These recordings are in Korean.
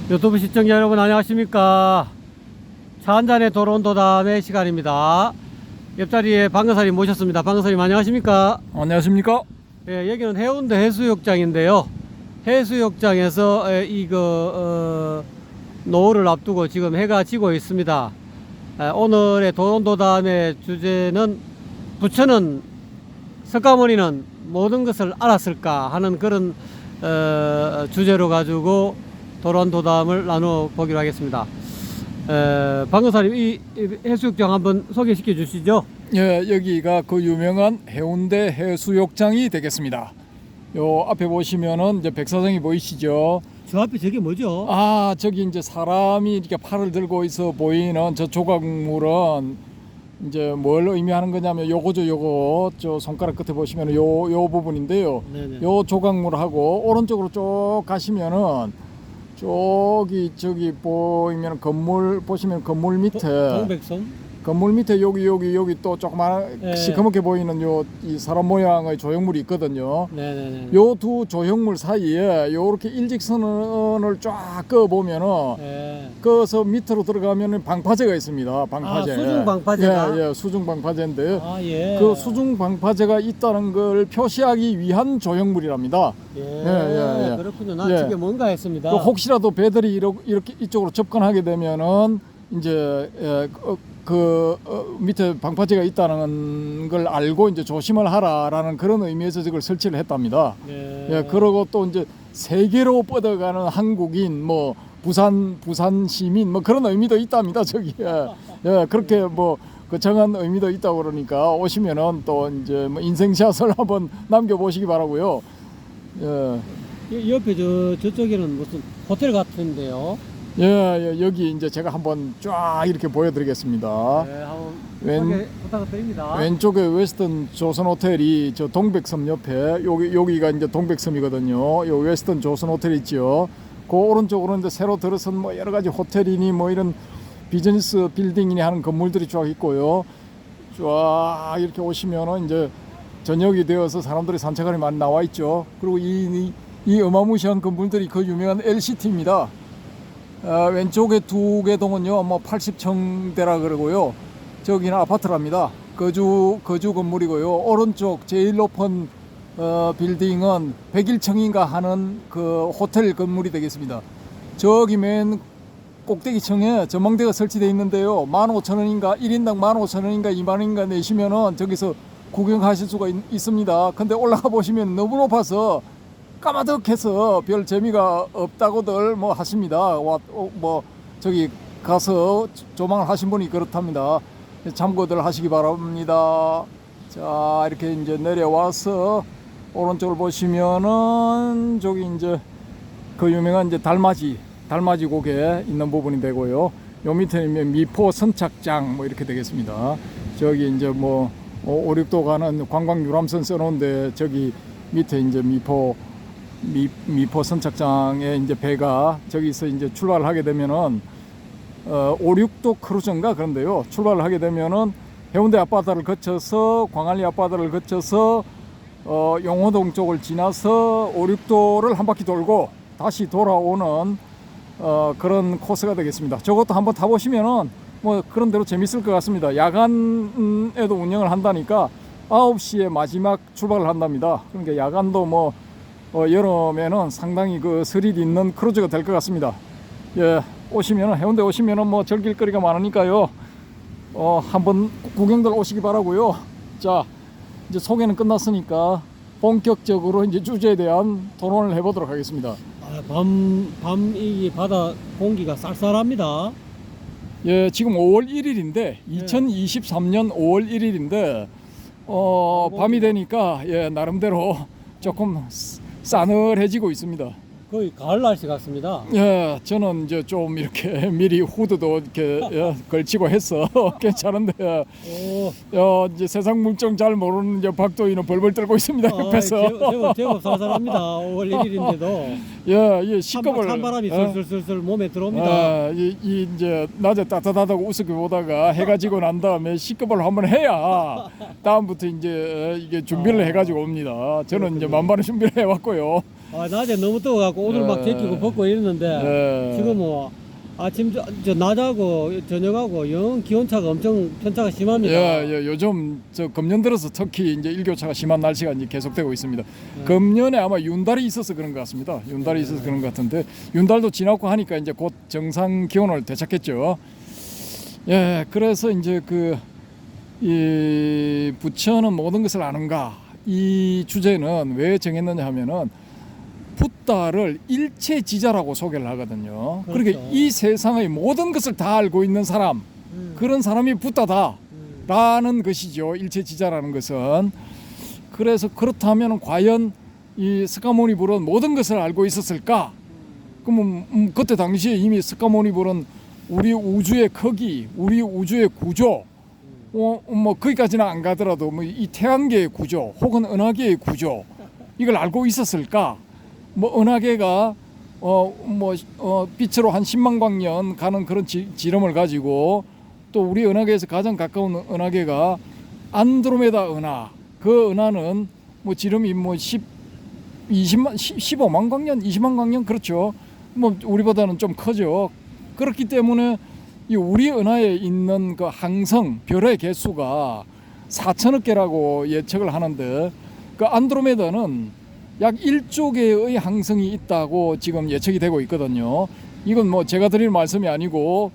유튜브 시청자 여러분 안녕하십니까. 차 한잔의 도론도담의 시간입니다. 옆자리에 방금사님 모셨습니다. 방금사님 안녕하십니까. 안녕하십니까. 예, 여기는 해운대 해수욕장인데요. 해수욕장에서 노을을 앞두고 지금 해가 지고 있습니다. 오늘의 도론도담의 주제는 부처는 석가모니는 모든 것을 알았을까 하는 그런 주제로 가지고 도론도담을 나눠 보기로 하겠습니다. 방금사님 이 해수욕장 한번 소개시켜 주시죠. 예, 여기가 그 유명한 해운대 해수욕장이 되겠습니다. 요 앞에 보시면은 이제 백사장이 보이시죠? 저 앞에 저게 뭐죠? 아, 저기 이제 사람이 이렇게 팔을 들고 있어 보이는 저 조각물은 이제 뭘 의미하는 거냐면 요거죠, 요거. 저 손가락 끝에 보시면 요 부분인데요. 네네. 요 조각물하고 오른쪽으로 쭉 가시면은 저기 보이면 건물 보시면 건물 밑에 동백섬? 건물 밑에 여기 또 조그만 네. 시커멓게 보이는 이 사람 모양의 조형물이 있거든요. 네네네. 요 두 조형물 사이에 요렇게 일직선을 쫙 그어 보면은 네. 그어서 밑으로 들어가면은 방파제가 있습니다. 방파제. 아, 수중 방파제가? 예, 수중 방파제인데 아, 예. 그 수중 방파제가 있다는 걸 표시하기 위한 조형물이랍니다. 예. 예. 그렇군요. 난 예. 저게 뭔가 했습니다. 그 혹시라도 배들이 이렇게 이쪽으로 접근하게 되면은 이제 밑에 방파제가 있다는 걸 알고 이제 조심을 하라라는 그런 의미에서 저걸 설치를 했답니다. 예. 예, 그리고 또 이제 세계로 뻗어가는 한국인 뭐 부산 시민 뭐 그런 의미도 있답니다. 저기에. 예, 그렇게 뭐 그 정한 의미도 있다고 그러니까 오시면은 또 이제 뭐 인생샷을 한번 남겨보시기 바라고요. 예. 옆에 저쪽에는 무슨 호텔 같은데요. 예, 여기 이제 제가 한번 쫙 이렇게 보여드리겠습니다. 네, 한번 왼- 소개 부탁드립니다. 왼쪽에 웨스턴 조선 호텔이 저 동백섬 옆에 여기가 이제 동백섬이거든요. 요 웨스턴 조선 호텔 있죠. 그 오른쪽으로 이제 새로 들어선 뭐 여러 가지 호텔이니 뭐 이런 비즈니스 빌딩이니 하는 건물들이 쫙 있고요. 쫙 이렇게 오시면은 이제 저녁이 되어서 사람들이 산책하니 많이 나와 있죠. 그리고 이 어마무시한 건물들이 그 유명한 LCT입니다. 왼쪽에 두 개 동은요, 뭐 80층대라 그러고요. 저기는 아파트랍니다. 거주 건물이고요. 오른쪽 제일 높은 빌딩은 101층인가 하는 그 호텔 건물이 되겠습니다. 저기 맨 꼭대기 층에 전망대가 설치되어 있는데요. 15,000원인가 1인당 15,000원인가 20,000원인가 내시면은 저기서 구경하실 수가 있습니다. 근데 올라가 보시면 너무 높아서 까마득해서 별 재미가 없다고들 뭐 하십니다. 뭐 저기 가서 조망을 하신 분이 그렇답니다. 참고들 하시기 바랍니다. 자, 이렇게 이제 내려와서 오른쪽을 보시면은 저기 이제 그 유명한 이제 달맞이 고개 있는 부분이 되고요. 요 밑에는 미포 선착장 뭐 이렇게 되겠습니다. 저기 이제 뭐 5, 6도 가는 관광 유람선 써놓은데 저기 밑에 이제 미포 선착장에 이제 배가 저기서 이제 출발을 하게 되면은 5, 6도 크루즈인가 그런데요. 출발을 하게 되면은 해운대 앞바다를 거쳐서 광안리 앞바다를 거쳐서 용호동 쪽을 지나서 5, 6도를 한 바퀴 돌고 다시 돌아오는 그런 코스가 되겠습니다. 저것도 한번 타보시면은 뭐 그런 대로 재밌을 것 같습니다. 야간에도 운영을 한다니까 9시에 마지막 출발을 한답니다. 그러니까 야간도 뭐 여름에는 상당히 그 스릴 있는 크루즈가 될 것 같습니다. 예, 해운대 오시면은 뭐 즐길 거리가 많으니까요. 한번 구경들 오시기 바라고요. 자, 이제 소개는 끝났으니까 본격적으로 이제 주제에 대한 토론을 해보도록 하겠습니다. 이 바다 공기가 쌀쌀합니다. 예, 지금 5월 1일인데 2023년 5월 1일인데 밤이 되니까 예, 나름대로 조금 싸늘해지고 있습니다. 거의 가을 날씨 같습니다. 예, 저는 이제 좀 이렇게 미리 후드도 이렇게 걸치고 해서 괜찮은데 이제 세상 물정 잘 모르는 이제 박도희는 벌벌 떨고 있습니다. 옆에서. 제법 쌀쌀합니다. 5월 1일인데도 예, 시끄벌. 찬바람이 슬슬 몸에 들어옵니다. 이제 낮에 따뜻하다고 우습게 보다가 해가 지고 난 다음에 시끄벌 한번 해야 다음부터 이제 이게 준비를 해가지고 옵니다. 저는 이제 만반의 준비를 해왔고요. 낮에 너무 더워갖고 옷을 막 제끼고 벗고 이랬는데 네. 지금 뭐 아침 저 낮하고 저녁하고 영 기온차가 엄청 편차가 심합니다. 예, 요즘 저 금년 들어서 특히 이제 일교차가 심한 날씨가 이제 계속되고 있습니다. 금년에 아마 윤달이 있어서 그런 것 같습니다. 윤달이 있어서 그런 것 같은데 윤달도 지나고 하니까 이제 곧 정상 기온을 되찾겠죠. 예, 그래서 이제 이 부처는 모든 것을 아는가 이 주제는 왜 정했느냐 하면은 붓다를 일체지자라고 소개를 하거든요. 그렇죠. 그러니까 이 세상의 모든 것을 다 알고 있는 사람, 그런 사람이 붓다다라는 것이죠. 일체지자라는 것은. 그래서 그렇다면 과연 이 스카모니불은 모든 것을 알고 있었을까? 그러면 그때 당시에 이미 스카모니불은 우리 우주의 크기, 우리 우주의 구조, 뭐 거기까지는 안 가더라도 뭐 이 태양계의 구조, 혹은 은하계의 구조 이걸 알고 있었을까? 뭐 은하계가 빛으로 한 10만 광년 가는 그런 지름을 가지고 또 우리 은하계에서 가장 가까운 은하계가 안드로메다 은하. 그 은하는 뭐 지름이 뭐 15만 광년, 20만 광년 그렇죠. 뭐 우리보다는 좀 크죠. 그렇기 때문에 이 우리 은하에 있는 그 항성 별의 개수가 4천억 개라고 예측을 하는데 그 안드로메다는 약 1조 개의 항성이 있다고 지금 예측이 되고 있거든요. 이건 뭐 제가 드릴 말씀이 아니고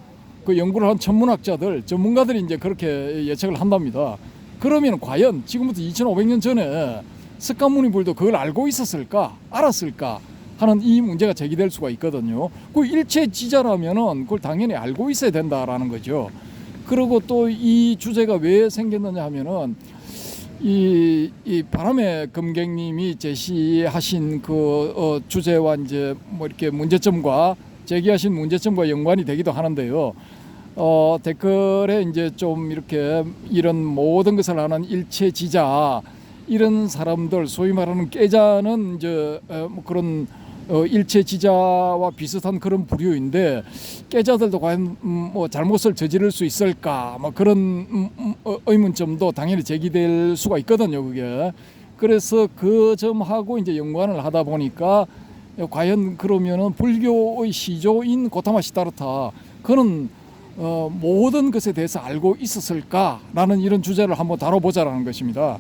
그 연구를 한 천문학자들, 전문가들이 이제 그렇게 예측을 한답니다. 그러면 과연 지금부터 2,500년 전에 스카무니불도 그걸 알고 있었을까, 알았을까 하는 이 문제가 제기될 수가 있거든요. 그 일체지자라면은 그걸 당연히 알고 있어야 된다라는 거죠. 그리고 또 이 주제가 왜 생겼느냐 하면은 이 바람의 금객님이 제시하신 그 주제와 이제 뭐 이렇게 문제점과 제기하신 문제점과 연관이 되기도 하는데요. 댓글에 이제 좀 이렇게 이런 모든 것을 아는 일체지자 이런 사람들 소위 말하는 깨자는 이제 뭐 그런 일체지자와 비슷한 그런 부류인데 깨자들도 과연 뭐 잘못을 저지를 수 있을까 뭐 그런 의문점도 당연히 제기될 수가 있거든요. 그게 그래서 그 점하고 이제 연관을 하다 보니까 과연 그러면은 불교의 시조인 고타마 시다르타 그는 모든 것에 대해서 알고 있었을까라는 이런 주제를 한번 다뤄보자라는 것입니다.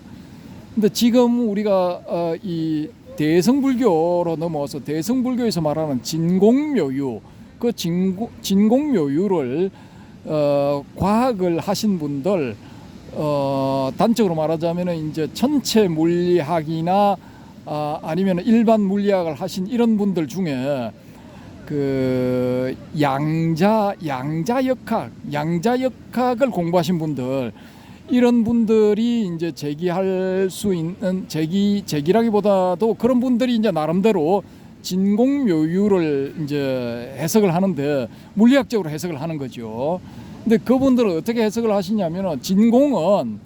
근데 지금 우리가 이 대성불교로 넘어서 대성불교에서 말하는 진공묘유 그 진공묘유를 과학을 하신 분들 단적으로 말하자면 이제 천체 물리학이나 아니면 일반 물리학을 하신 이런 분들 중에 그 양자역학을 공부하신 분들 이런 분들이 이제 제기할 수 있는 제기라기보다도 그런 분들이 이제 나름대로 진공묘유를 이제 해석을 하는데 물리학적으로 해석을 하는 거죠. 근데 그분들은 어떻게 해석을 하시냐면은 진공은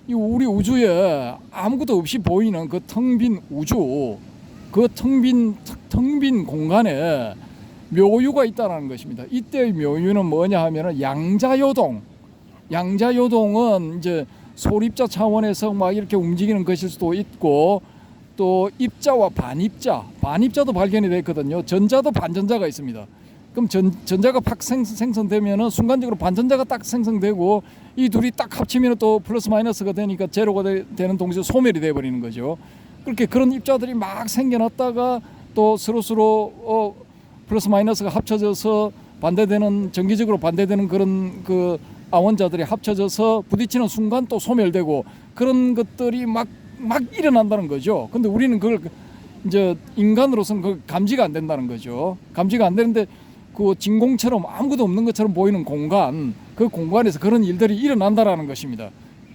이 우리 우주에 아무것도 없이 보이는 그 텅 빈 우주, 그 텅 빈 공간에 묘유가 있다는 것입니다. 이때의 묘유는 뭐냐 하면은 양자요동은 이제 소립자 차원에서 막 이렇게 움직이는 것일 수도 있고 또 입자와 반입자도 발견이 됐거든요. 전자도 반전자가 있습니다. 그럼 전자가 팍 생성되면은 순간적으로 반전자가 딱 생성되고 이 둘이 딱 합치면 또 플러스 마이너스가 되니까 제로가 되는 동시에 소멸이 돼 버리는 거죠. 그렇게 그런 입자들이 막 생겨났다가 또 서로 플러스 마이너스가 합쳐져서 반대되는 전기적으로 반대되는 그런 그 아원자들이 합쳐져서 부딪히는 순간 또 소멸되고 그런 것들이 막 일어난다는 거죠. 근데 우리는 그걸 이제 인간으로서는 그 감지가 안 된다는 거죠. 감지가 안 되는데 그 진공처럼 아무것도 없는 것처럼 보이는 공간, 그 공간에서 그런 일들이 일어난다라는 것입니다.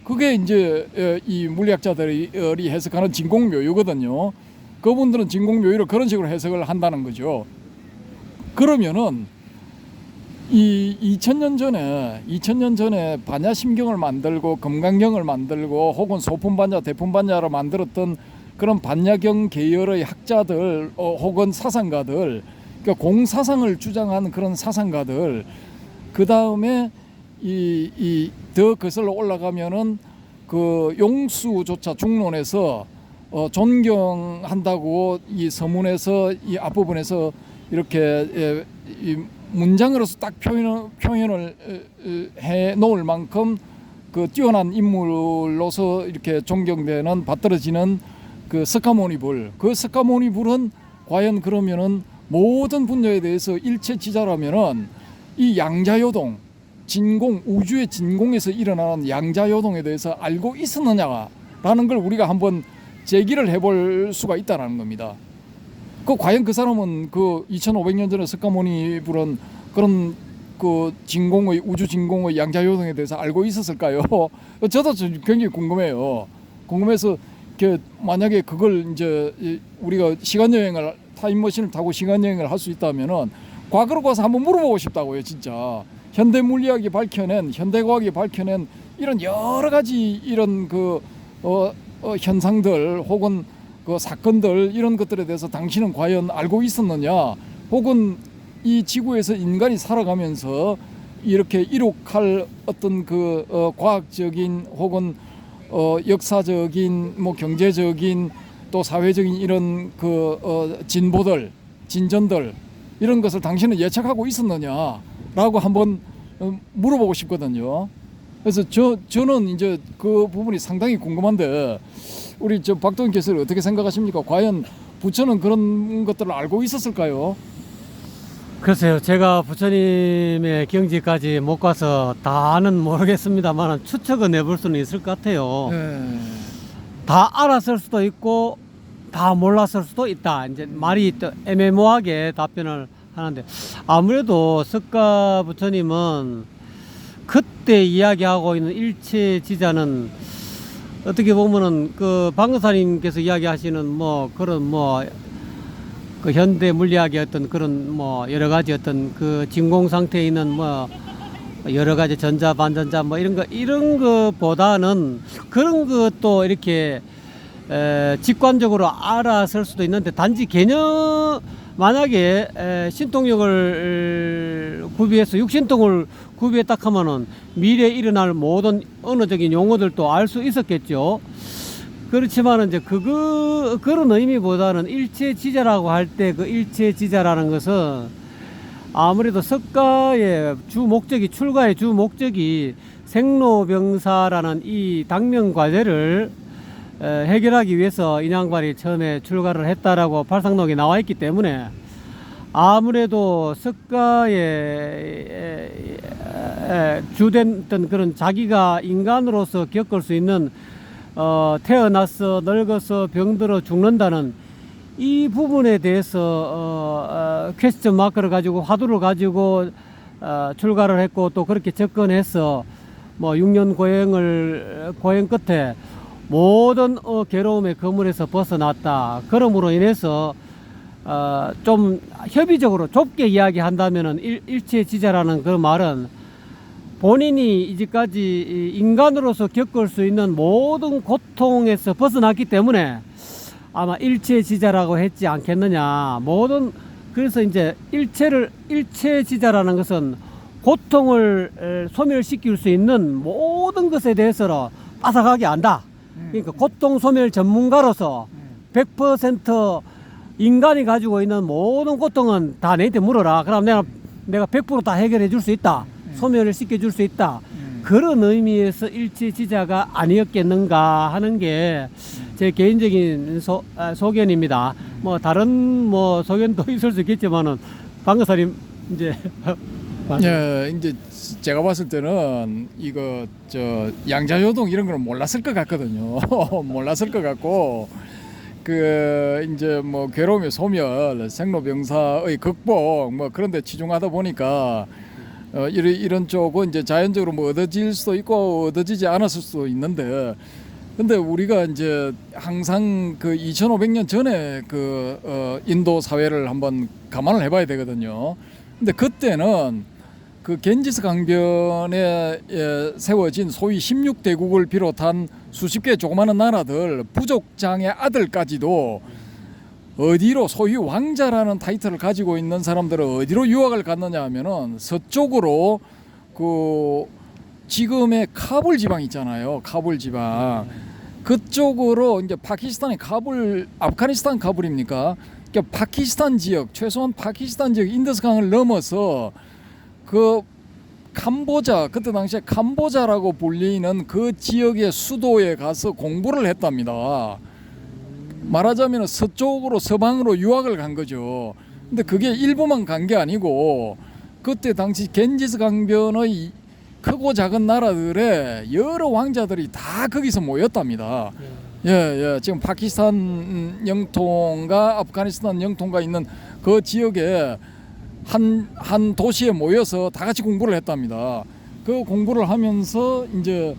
그게 이제 이 물리학자들이 해석하는 진공묘유거든요. 그분들은 진공묘유를 그런 식으로 해석을 한다는 거죠. 그러면은 이 2000년 전에 반야심경을 만들고 금강경을 만들고 혹은 소품반야, 대품반야를 만들었던 그런 반야경 계열의 학자들 혹은 사상가들, 그러니까 공사상을 주장한 그런 사상가들, 그 다음에 더 거슬러 올라가면은 그 용수조차 중론에서 존경한다고 이 서문에서 이 앞부분에서 이렇게 이 문장으로서 딱 표현을 해 놓을 만큼 그 뛰어난 인물로서 이렇게 존경되는 받들어지는 그 스카모니불. 그 스카모니불은 과연 그러면은 모든 분야에 대해서 일체지자라면은 이 양자요동, 진공, 우주의 진공에서 일어나는 양자요동에 대해서 알고 있었느냐라는 걸 우리가 한번 제기를 해볼 수가 있다는 겁니다. 그 과연 그 사람은 그 2500년 전에 스카모니불은 그런 그 진공의 우주 진공의 양자요동에 대해서 알고 있었을까요? 저도 굉장히 궁금해요. 궁금해서 만약에 그걸 이제 우리가 시간 여행을 타임머신을 타고 시간 여행을 할 수 있다면은 과거로 가서 한번 물어보고 싶다고요, 진짜. 현대 물리학이 밝혀낸, 현대 과학이 밝혀낸 이런 여러 가지 이런 현상들 혹은 그 사건들 이런 것들에 대해서 당신은 과연 알고 있었느냐, 혹은 이 지구에서 인간이 살아가면서 이렇게 이룩할 어떤 과학적인 혹은 역사적인 뭐 경제적인 또 사회적인 이런 진보들, 진전들 이런 것을 당신은 예측하고 있었느냐라고 한번 물어보고 싶거든요. 그래서 저는 이제 그 부분이 상당히 궁금한데 우리 박동인 교수는 어떻게 생각하십니까? 과연 부처는 그런 것들을 알고 있었을까요? 글쎄요, 제가 부처님의 경지까지 못 가서 다는 모르겠습니다만 추측은 해볼 수는 있을 것 같아요. 네. 다 알았을 수도 있고 다 몰랐을 수도 있다. 이제 말이 또 애매모호하게 답변을 하는데, 아무래도 석가 부처님은 그때 이야기하고 있는 일체지자는 어떻게 보면은 그 방금사님께서 이야기하시는 뭐 그런 그 현대 물리학의 어떤 그런 뭐 여러 가지 어떤 그 진공 상태에 있는 뭐 여러 가지 전자 반전자 뭐 이런 것보다는 그런 것도 이렇게 직관적으로 알았을 수도 있는데, 단지 개념 만약에 신통력을 구비해서 육신통을 구비해 딱 하면은 미래에 일어날 모든 언어적인 용어들도 알 수 있었겠죠. 그렇지만 이제 그런 의미보다는 일체지자라고 할 때 그 일체지자라는 것은 아무래도 석가의 주 목적이, 출가의 주 목적이 생로병사라는 이 당면 과제를 해결하기 위해서 인양발이 처음에 출가를 했다라고 팔상록에 나와 있기 때문에, 아무래도 석가의 주된 어떤 그런 자기가 인간으로서 겪을 수 있는 태어나서 늙어서 병들어 죽는다는 이 부분에 대해서 퀘스천 마크를 가지고 화두를 가지고 출가를 했고, 또 그렇게 접근해서 뭐 6년 고행 끝에 모든 괴로움의 그물에서 벗어났다. 그러므로 인해서 좀 협의적으로 좁게 이야기한다면은 일체지자라는 그 말은 본인이 이제까지 인간으로서 겪을 수 있는 모든 고통에서 벗어났기 때문에 아마 일체지자라고 했지 않겠느냐. 그래서 이제 일체지자라는 것은 고통을 소멸시킬 수 있는 모든 것에 대해서 빠삭하게 안다. 그러니까 고통 소멸 전문가로서 100% 인간이 가지고 있는 모든 고통은 다 내한테 물어라. 그럼 내가 100% 다 해결해 줄 수 있다. 소멸을 시켜줄 수 있다. 그런 의미에서 일체지자가 아니었겠는가 하는 게 제 개인적인 소견입니다. 뭐 다른 소견도 있을 수 있겠지만은 방금사님 이제 예, 이제 제가 봤을 때는 이거 양자요동 이런 거는 몰랐을 것 같거든요. 몰랐을 것 같고, 이제 뭐 괴로움의 소멸, 생로병사의 극복 뭐 그런 데 치중하다 보니까 이런 쪽은 이제 자연적으로 뭐 얻어질 수도 있고 얻어지지 않았을 수도 있는데, 근데 우리가 이제 항상 2500년 전에 인도 사회를 한번 감안을 해봐야 되거든요. 근데 그때는 겐지스 강변에 세워진 소위 16대국을 비롯한 수십 개의 조그마한 나라들, 부족장의 아들까지도 어디로, 소위 왕자라는 타이틀을 가지고 있는 사람들은 어디로 유학을 갔느냐 하면은 서쪽으로 지금의 카불 지방 있잖아요. 카불 지방. 그쪽으로 이제 파키스탄의 카불, 아프가니스탄 카불입니까? 그러니까 파키스탄 지역, 최소한 파키스탄 지역 인더스강을 넘어서 그 캄보자, 그때 당시에 캄보자라고 불리는 그 지역의 수도에 가서 공부를 했답니다. 말하자면 서쪽으로 서방으로 유학을 간 거죠. 근데 그게 일부만 간 게 아니고 그때 당시 겐지스 강변의 크고 작은 나라들의 여러 왕자들이 다 거기서 모였답니다. 예. 지금 파키스탄 영통과 아프가니스탄 영통과 있는 그 지역에 한 도시에 모여서 다 같이 공부를 했답니다. 그 공부를 하면서 이제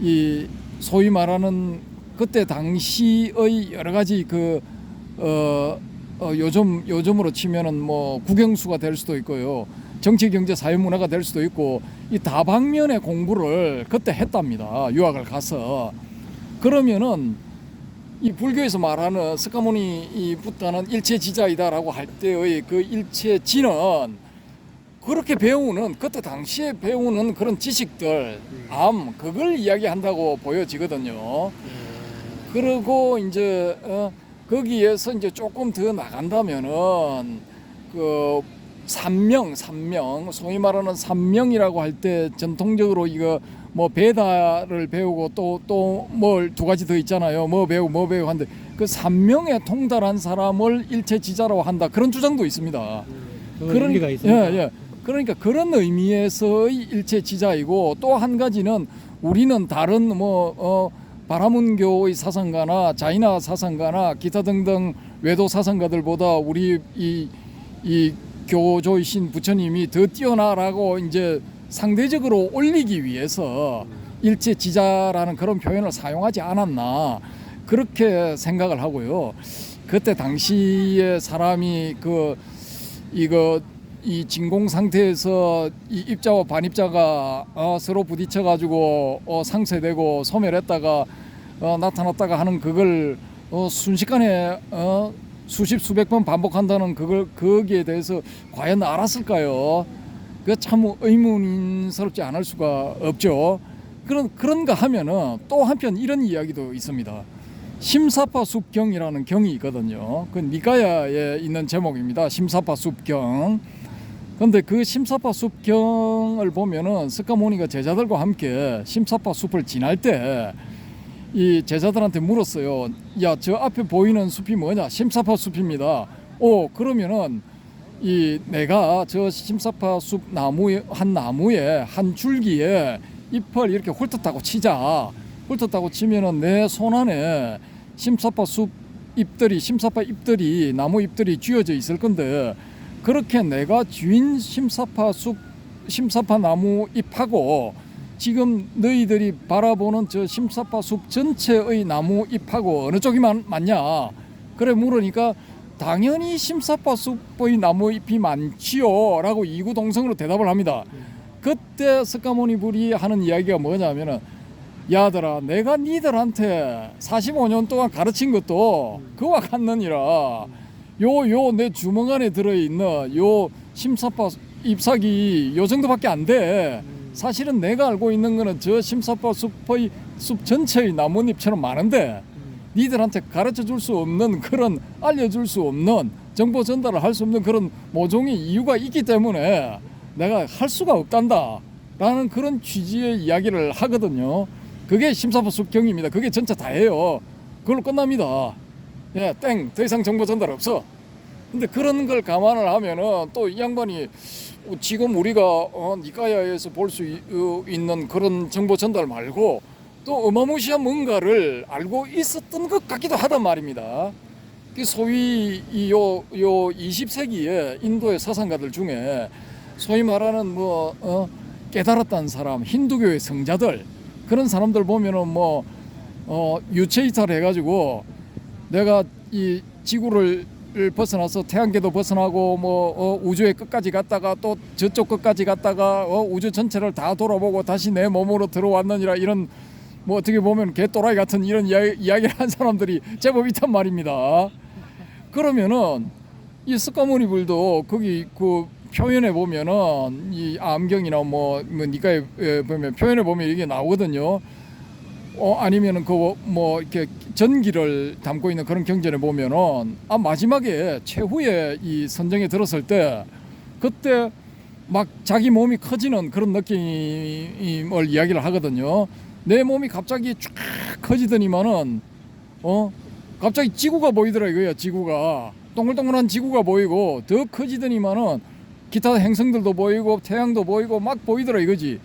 이 소위 말하는 그때 당시의 여러 가지 요즘으로 치면은 뭐 국영수가 될 수도 있고요. 정치, 경제, 사회, 문화가 될 수도 있고 이 다방면의 공부를 그때 했답니다. 유학을 가서. 그러면은 이 불교에서 말하는 스카모니 이 붓다는 일체지자이다라고 할 때의 그 일체지는 그렇게 배우는 그때 당시에 배우는 그런 지식들 그걸 이야기한다고 보여지거든요. 그리고 이제 거기에서 이제 조금 더 나간다면은 그 산명 소위 말하는 산명이라고 할 때 전통적으로 이거 뭐 베다를 배우고 또 뭘 두 가지 더 있잖아요. 뭐 배우고 하는데 그 산명에 통달한 사람을 일체지자라고 한다. 그런 주장도 있습니다. 그런 의미가 있습니다. 예. 그러니까 그런 의미에서의 일체지자이고 또 한 가지는 우리는 다른 바라문교의 사상가나 자이나 사상가나 기타 등등 외도 사상가들보다 우리 이 교조이신 부처님이 더 뛰어나라고 이제 상대적으로 올리기 위해서 일체지자라는 그런 표현을 사용하지 않았나 그렇게 생각을 하고요. 그때 당시에 사람이 이 진공 상태에서 이 입자와 반입자가 서로 부딪혀 가지고 상쇄되고 소멸했다가 나타났다가 하는 그걸 순식간에 수십 수백 번 반복한다는 거기에 대해서 과연 알았을까요? 그 참 의문스럽지 않을 수가 없죠. 그런가 하면은 또 한편 이런 이야기도 있습니다. 심사파 숲경이라는 경이 있거든요. 그 니까야에 있는 제목입니다. 심사파 숲경. 그런데 그 심사파 숲경을 보면은 스카모니가 제자들과 함께 심사파 숲을 지날 때 이 제자들한테 물었어요. 야, 저 앞에 보이는 숲이 뭐냐? 심사파 숲입니다. 그러면은 내가 저 심사파 숲 한 나무에 한 줄기에 잎을 이렇게 훑었다고 치자. 훑었다고 치면은 내 손 안에 심사파 잎들이 나무 잎들이 쥐어져 있을 건데 그렇게 내가 쥐인 심사파 나무 잎하고 지금 너희들이 바라보는 저 심사파 숲 전체의 나무 잎하고 어느 쪽이 맞냐? 그래 물으니까 당연히 심사파 숲의 나무 잎이 많지요 라고 이구동성으로 대답을 합니다. 그때 스카모니 불이 하는 이야기가 뭐냐면은 야들아 내가 니들한테 45년 동안 가르친 것도 그와 같느니라. 요 내 주먹 안에 들어있는 요 심사파 잎사귀 요 정도밖에 안 돼. 사실은 내가 알고 있는 거는 저 심사파 숲의 숲 전체의 나뭇잎처럼 많은데 니들한테 가르쳐 줄 수 없는 그런 알려줄 수 없는 정보 전달을 할 수 없는 그런 모종의 이유가 있기 때문에 내가 할 수가 없단다 라는 그런 취지의 이야기를 하거든요. 그게 심사파 숲경입니다. 그게 전체 다예요. 그걸로 끝납니다. 예, 땡. 더 이상 정보 전달 없어. 근데 그런 걸 감안을 하면은 또 이 양반이 지금 우리가 니까야에서 볼 수 있는 그런 정보 전달 말고 또 어마무시한 뭔가를 알고 있었던 것 같기도 하단 말입니다. 소위 요 20세기에 인도의 사상가들 중에 소위 말하는 깨달았다는 사람, 힌두교의 성자들 그런 사람들 보면은 유체이탈 해가지고 내가 이 지구를 벗어나서 태양계도 벗어나고 우주의 끝까지 갔다가 또 저쪽 끝까지 갔다가 우주 전체를 다 돌아보고 다시 내 몸으로 들어왔느니라 이런 어떻게 보면 개또라이 같은 이런 이야기를 한 사람들이 제법 있단 말입니다. 그러면은 이 스카모니 불도 거기 그 표현에 보면은 이 암경이나 니까에 보면 표현에 보면 이게 나오거든요. 아니면은 그 뭐 이렇게 전기를 담고 있는 그런 경전에 보면은 마지막에 최후의 이 선정에 들었을 때 그때 막 자기 몸이 커지는 그런 느낌을 이야기를 하거든요. 내 몸이 갑자기 쫙 커지더니만은 갑자기 지구가 보이더라 이거야. 지구가 동글동글한 지구가 보이고 더 커지더니만은 기타 행성들도 보이고 태양도 보이고 막 보이더라 이거지.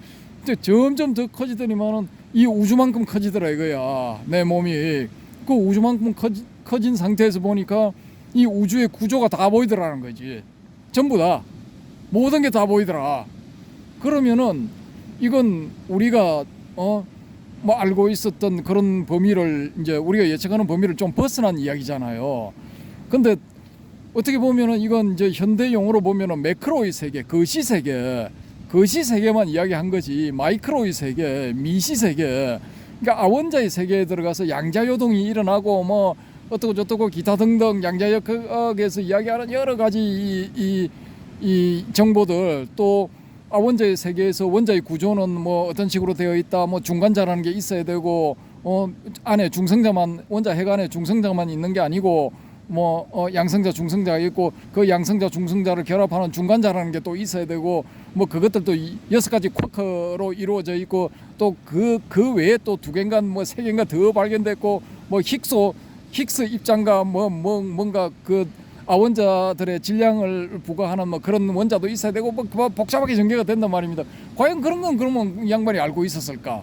점점 더 커지더니만은 이 우주만큼 커지더라 이거야. 내 몸이 그 우주만큼 커진 상태에서 보니까 이 우주의 구조가 다 보이더라는 거지. 전부 다 모든 게 다 보이더라. 그러면은 이건 우리가 뭐 알고 있었던 그런 범위를 이제 우리가 예측하는 범위를 좀 벗어난 이야기잖아요. 근데 어떻게 보면은 이건 이제 현대 용어로 보면은 매크로의 세계, 거시 세계만 이야기한 거지. 마이크로의 세계, 미시 세계. 그러니까 아원자의 세계에 들어가서 양자요동이 일어나고 뭐 어떻고 저떻고 기타 등등 양자역학에서 이야기하는 여러 가지 이 정보들, 또 원자의 세계에서 원자의 구조는 뭐 어떤 식으로 되어 있다, 뭐 중간자라는 게 있어야 되고 안에 중성자만, 원자 핵 안에 중성자만 있는 게 아니고 뭐 양성자 중성자가 있고 그 양성자 중성자를 결합하는 중간자라는 게 또 있어야 되고 뭐 그것들도 6가지 쿼크로 이루어져 있고 또 그 외에 또 2개인가 뭐 3개인가 더 발견됐고 뭐 힉스 입장과 뭔가 그 아원자들의 질량을 부과하는 뭐 그런 원자도 있어야 되고 뭐 복잡하게 전개가 된단 말입니다. 과연 그런 건 그러면 이 양반이 알고 있었을까?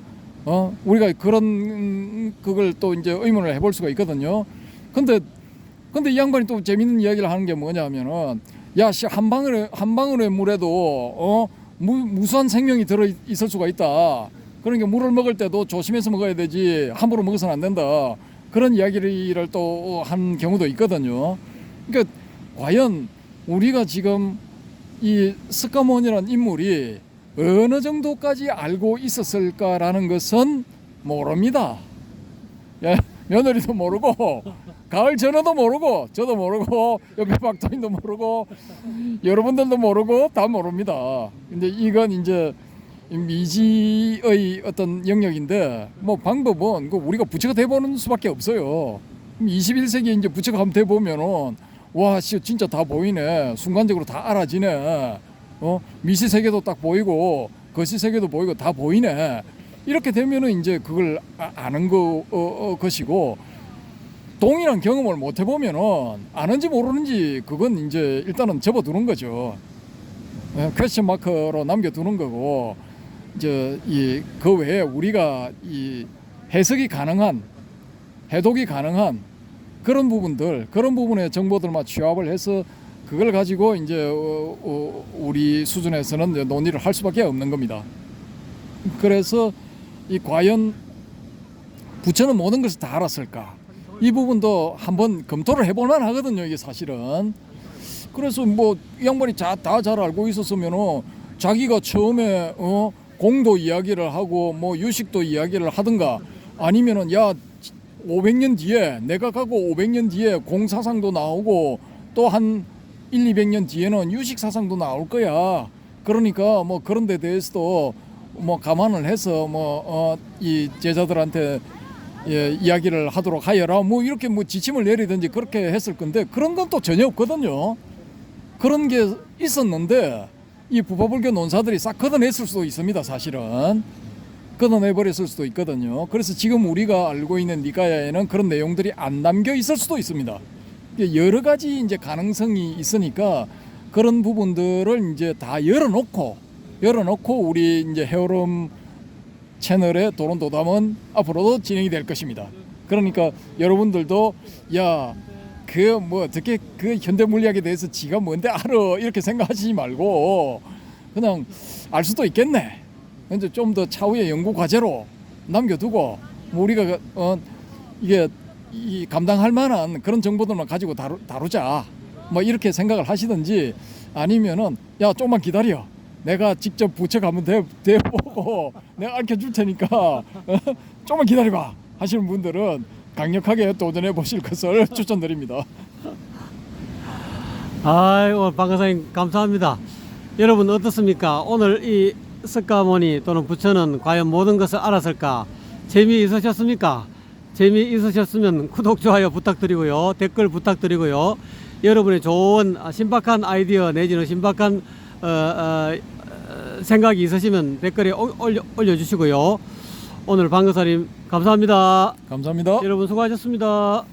우리가 그런 그걸 또 이제 의문을 해볼 수가 있거든요. 근데 이 양반이 또 재밌는 이야기를 하는 게 뭐냐면은 한 방울의 물에도 무수한 생명이 들어 있을 수가 있다. 그러니까 물을 먹을 때도 조심해서 먹어야 되지 함부로 먹어서는 안 된다. 그런 이야기를 또 한 경우도 있거든요. 그러니까 과연 우리가 지금 이 스카몬이라는 인물이 어느 정도까지 알고 있었을까라는 것은 모릅니다. 며느리도 모르고 가을 전어도 모르고 저도 모르고 옆에 박도인도 모르고 여러분들도 모르고 다 모릅니다. 근데 이건 이제 미지의 어떤 영역인데 뭐 방법은 우리가 부처가 돼보는 수밖에 없어요. 21세기에 이제 부처가 한번 돼보면은 와 진짜 다 보이네. 순간적으로 다 알아지네. 미시 세계도 딱 보이고 거시 세계도 보이고 다 보이네. 이렇게 되면은 이제 그걸 아는 것이고, 동일한 경험을 못 해보면은 아는지 모르는지 그건 이제 일단은 접어두는 거죠. 퀘스천 마크로 남겨두는 거고, 이제 그 외에 우리가 이 해석이 가능한, 해독이 가능한 그런 부분의 정보들만 취합을 해서 그걸 가지고 이제 우리 수준에서는 이제 논의를 할 수밖에 없는 겁니다. 그래서 과연 부처는 모든 것을 다 알았을까? 이 부분도 한번 검토를 해볼 만 하거든요, 이게 사실은. 그래서 뭐 이 양반이 다 잘 알고 있었으면은 자기가 처음에 공도 이야기를 하고 뭐 유식도 이야기를 하든가, 아니면은 500년 뒤에 내가 가고 500년 뒤에 공 사상도 나오고 또 한 100-200년 뒤에는 유식 사상도 나올 거야. 그러니까 뭐 그런 데 대해서도 뭐 감안을 해서 이 제자들한테 이야기를 하도록 하여라, 뭐 이렇게 뭐 지침을 내리든지 그렇게 했을 건데, 그런 건 또 전혀 없거든요. 그런 게 있었는데 이 부파불교 논사들이 싹 걷어냈을 수도 있습니다. 사실은 걷어내버렸을 수도 있거든요. 그래서 지금 우리가 알고 있는 니까야에는 그런 내용들이 안 담겨 있을 수도 있습니다. 여러 가지 이제 가능성이 있으니까 그런 부분들을 이제 다 열어놓고 우리 이제 헤어룸 채널의 도론도담은 앞으로도 진행이 될 것입니다. 그러니까 여러분들도 어떻게 그 현대 물리학에 대해서 지가 뭔데 알아 이렇게 생각하시지 말고 그냥 알 수도 있겠네. 이제 좀 더 차후의 연구 과제로 남겨두고 뭐 우리가 이게 감당할 만한 그런 정보들만 가지고 다루자, 뭐 이렇게 생각을 하시든지, 아니면은 조금만 기다려, 내가 직접 부처 가면 대보고 내가 알려줄 테니까 조금만 기다려봐 하시는 분들은 강력하게 도전해 보실 것을 추천드립니다. 오늘 박 강사님 감사합니다. 여러분 어떻습니까? 오늘 이 석가모니 또는 부처는 과연 모든 것을 알았을까? 재미있으셨습니까? 재미있으셨으면 구독, 좋아요 부탁드리고요. 댓글 부탁드리고요. 여러분의 좋은 신박한 아이디어 내지는 신박한 생각이 있으시면 댓글에 올려주시고요. 오늘 방금사님 감사합니다. 감사합니다. 여러분 수고하셨습니다.